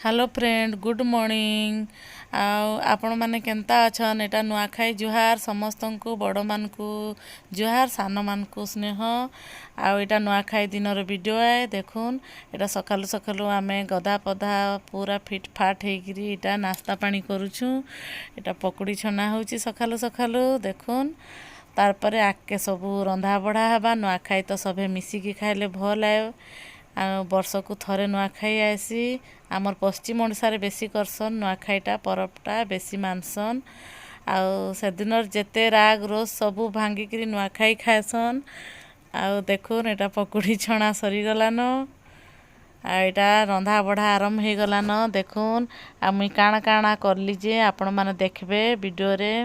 Hello friend good morning आपण माने Kenta अछन। एटा नुआखाई जुहार समस्त को बड़ मान को जुहार सान मान को स्नेह। एटा नुआखाई दिनर वीडियो है। देखुन एटा सकालु सकालु आमे गधा पधा पूरा फिट फाट होकरी एटा नाश्ता पानी करूछु। एटा पकुड़ी छना होची सकालु सकालु। देखुन तारपरे आके सबू रंधा बढ़ा हवा। नुआखाई तो सभे मिसिकी खाइले भल आयो। वर्ष को थरे नुआखाई आसी। आमर पश्चिम ओडिशा रे बेसी करसन नुआखाईटा परबटा बेसी मानसन। से दिन जेते राग रोज सबू भांगिकी नुआखाई खाएसन। देखुन एटा पकुड़ी छणा सरीगलान। एटा रंधा बढ़ा आरंभ हो गलान। देखुन मुई काଣା काଣା करली जे आपण माने देखबे वीडियो रे।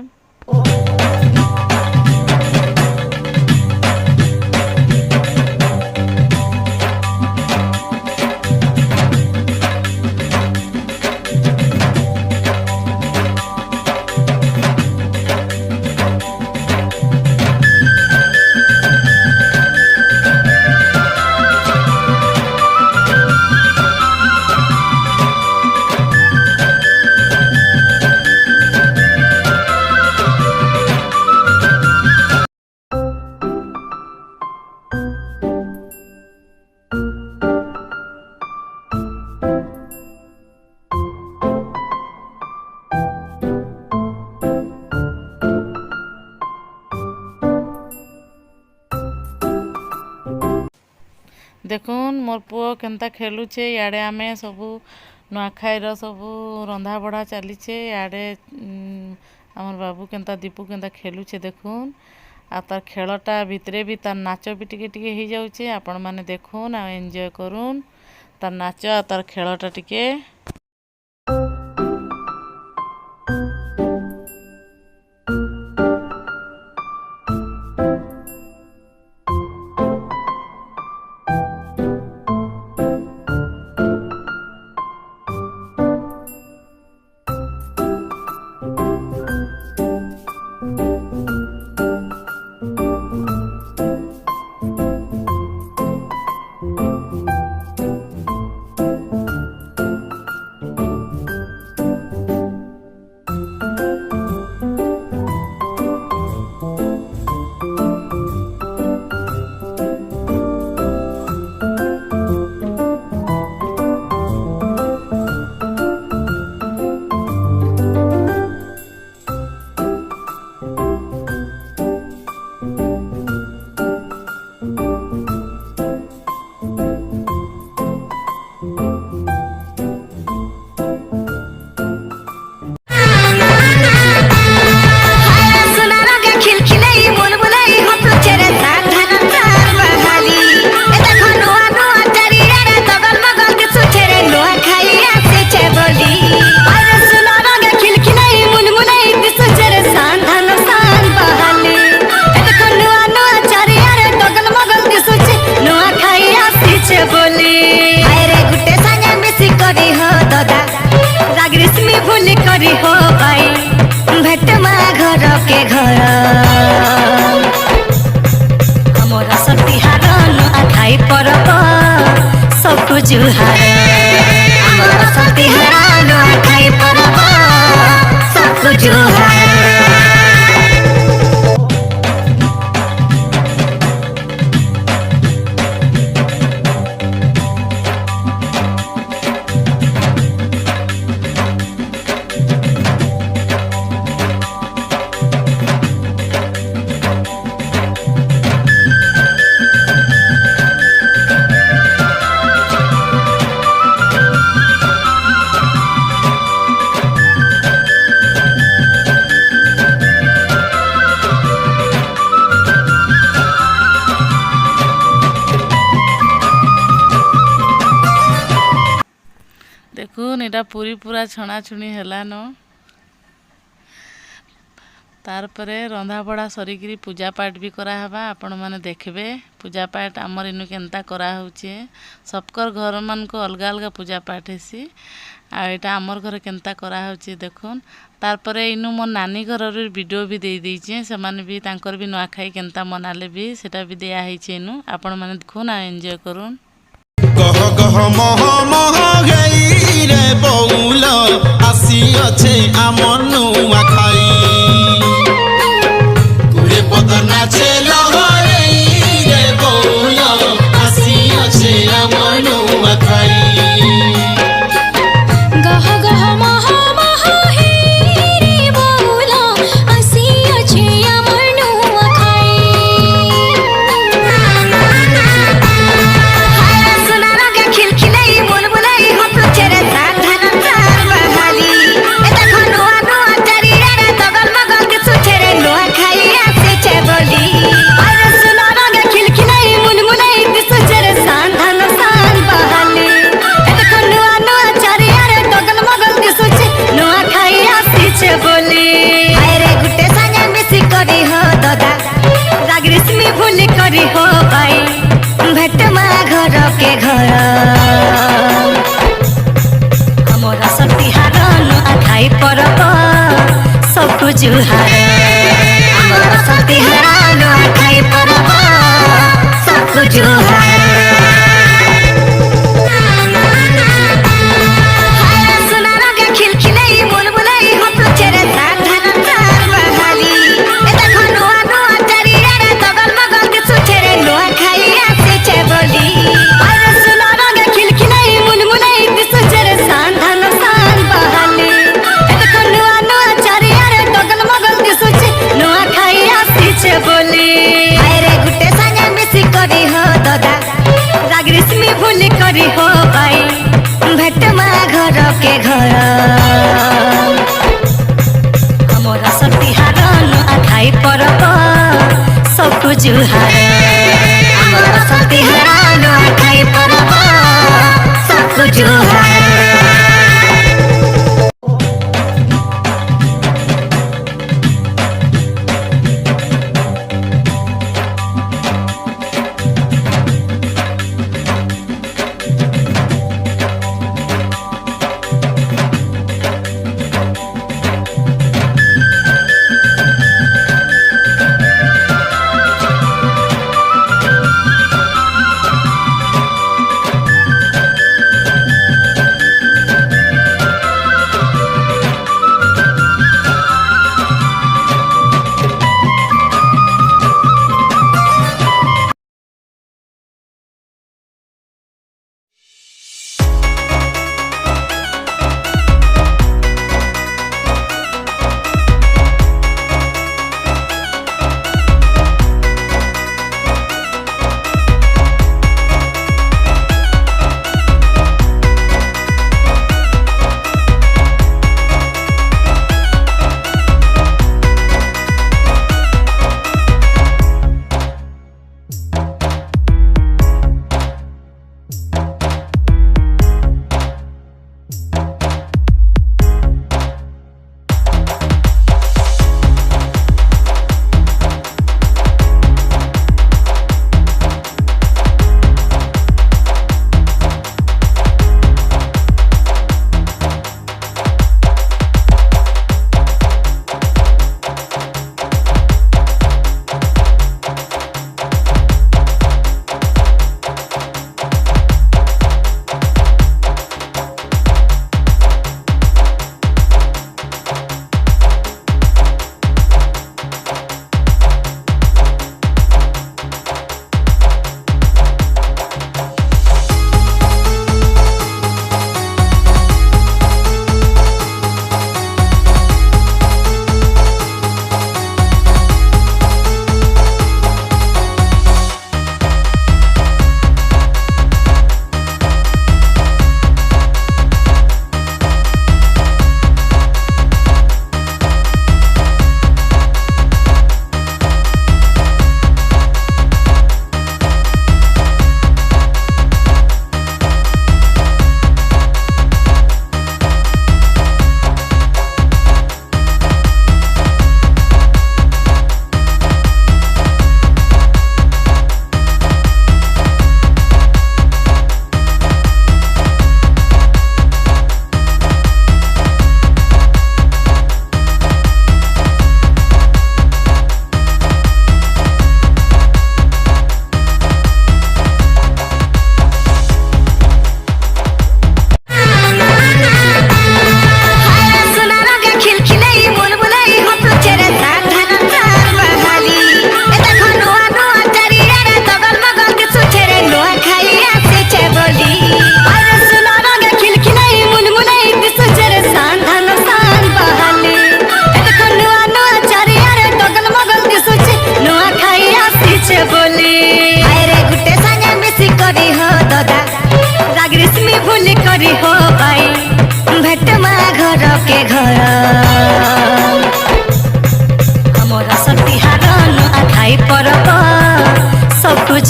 देखुन मोर पुओ केनता खेलुचे। याडे आमे सबू नुआखाईर सबू रंधा बढ़ा चलीचे। याडे आमर बाबू केनता दीपू केनता खेलुचे। देखुन तार खेलटा भितरे भी तार नाच भी टिके टिके हो जाउचे। आपण माने देखुन एंजॉय करुन तार नाच तार खेलटा टिके। हो भाई भेट मा घर के घर हमारा सतिहार नुआखाई परब सब जुहार। हमारा सतिहार नुआखाई परब सब जुहार। देखुन एटा पूरी पूरा छणा छुणी हेलान। तार परे रंधा बड़ा सरीकी पूजा पाठ भी करा हवा। आपण माने देखबे पूजा पाठ आमर इनु केनता करा होचे। सबकर घर मान को अलगा अलगा पूजा पाठ हेसी। एटा आमर घर केनता करा होचे देखुन। तार परे इनु मो नानी घर रे वीडियो भी दे देइचे। से माने भी तांकर भी नुआखाई केनता मनाले भी सेटा भी दिया हेचे इनु। आपण माने देखुन एंजॉय करुन। गह गह मह मह गई रे ଅଛେ ଆମର ନୂଆ ଖାଇ କୁରେ ପଦ ନାଚେ ଲହରେଇ ରେ ବଉଲ ଆସି ଅଛେ ଆମର ନୂଆ ଖାଇ गह गह मह मह हे रे बौल आसी अछे आमर नुआ खाई सुना लगे खिलखिलाई बुलबुलाई हाथ चेरे धान धान चार बहाली ए देखो नुआ नुआ चारिया रे तगल मगल के सुचेरे नुआ खाई आसे छे बोली अरे सुना लगे खिलखिलाई बुलबुलाई के सुचेरे सान धान सान बहाली ए देखो नुआ नुआ चारिया रे तगल मगल के सुचे नुआ खाई आसे छे बोली अरे गुटे संगे मिसी करी हो दादा रागरिस्मी भूली करी हो भाई भेट मा घर के घर हमरा सतिहार नुआ खाई परब सबको जुहार हमरा सतिहार नुआ खाई परब सबको जुहार सुना लगे खिलखिलाई बुलबुलाई हाथ चेरे धान धान चार बहाली ए देखो नुआ नुआ चारिया रे तगल मगल के सुचेरे नुआ खाई आसे छे बोली अरे सुना लगे खिलखिलाई बुलबुलाई के सुचेरे सान धान सान बहाली ए देखो नुआ नुआ चारिया रे तगल मगल के सुचे नुआ खाई आसे छे बोली अरे गुटे संगे मिसी करी हो दादा रागरिस्मी भूली करी हो भाई भेट मा घर के घर हमरा सतिहार नुआ खाई परब सबको जुहार हमरा सतिहार नुआ खाई परब सबको जुहार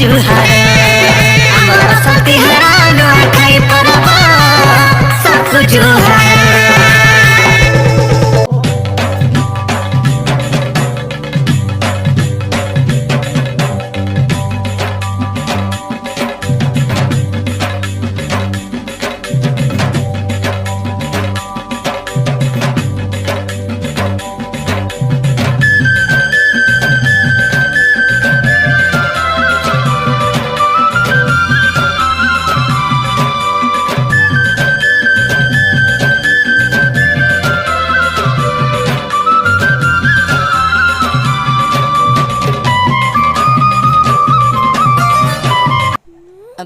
जुहार हमर सती हरा नुआखाई परब सबको जुहार।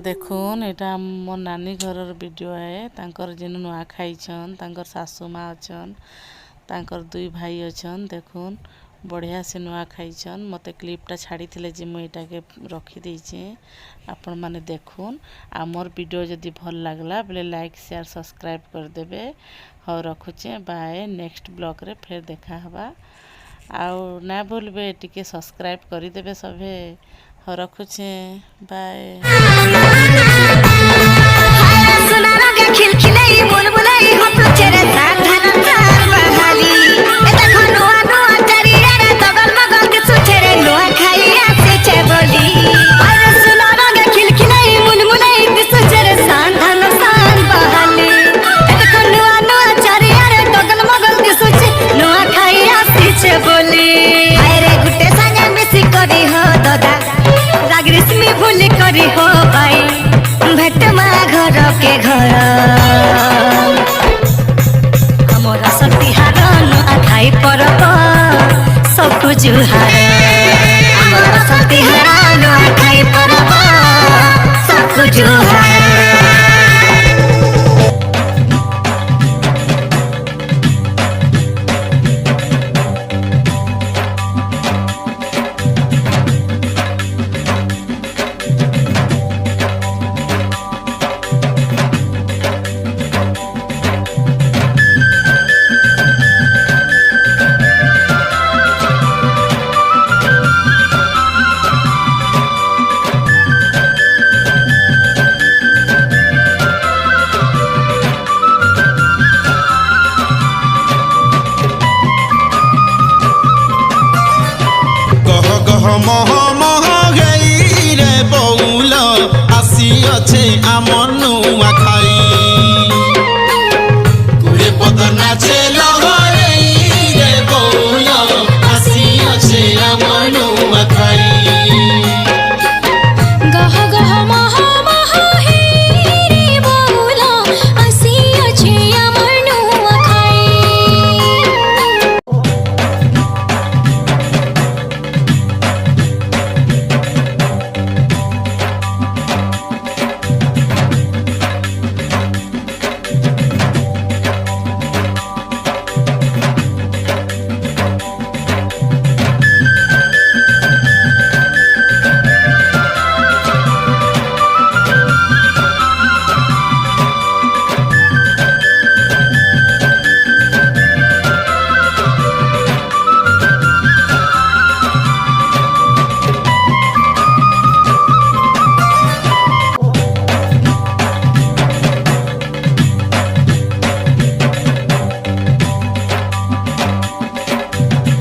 देखुन एटा मोर नानी घरर वीडियो है तांकर जेन नुआ खाइछन तांकर सासू माँ अछन तांकर दुई भाई अछन देखुन बढ़िया से नुआ खाइछन मते क्लिपटा छाड़ी थिले जे मु एटा के रखी देइछे आपण माने देखुन आ मोर वीडियो जदी भल लागला बेले लाइक शेयर सब्सक्राइब कर देबे हो रखुचे बाय नेक्स्ट ब्लॉग रे फिर देखा हवा आउ ना भूलबे टिके सब्सक्राइब करि देबे सभे हो रखुचे बाय सुना लगे खिलखिले बुलबुल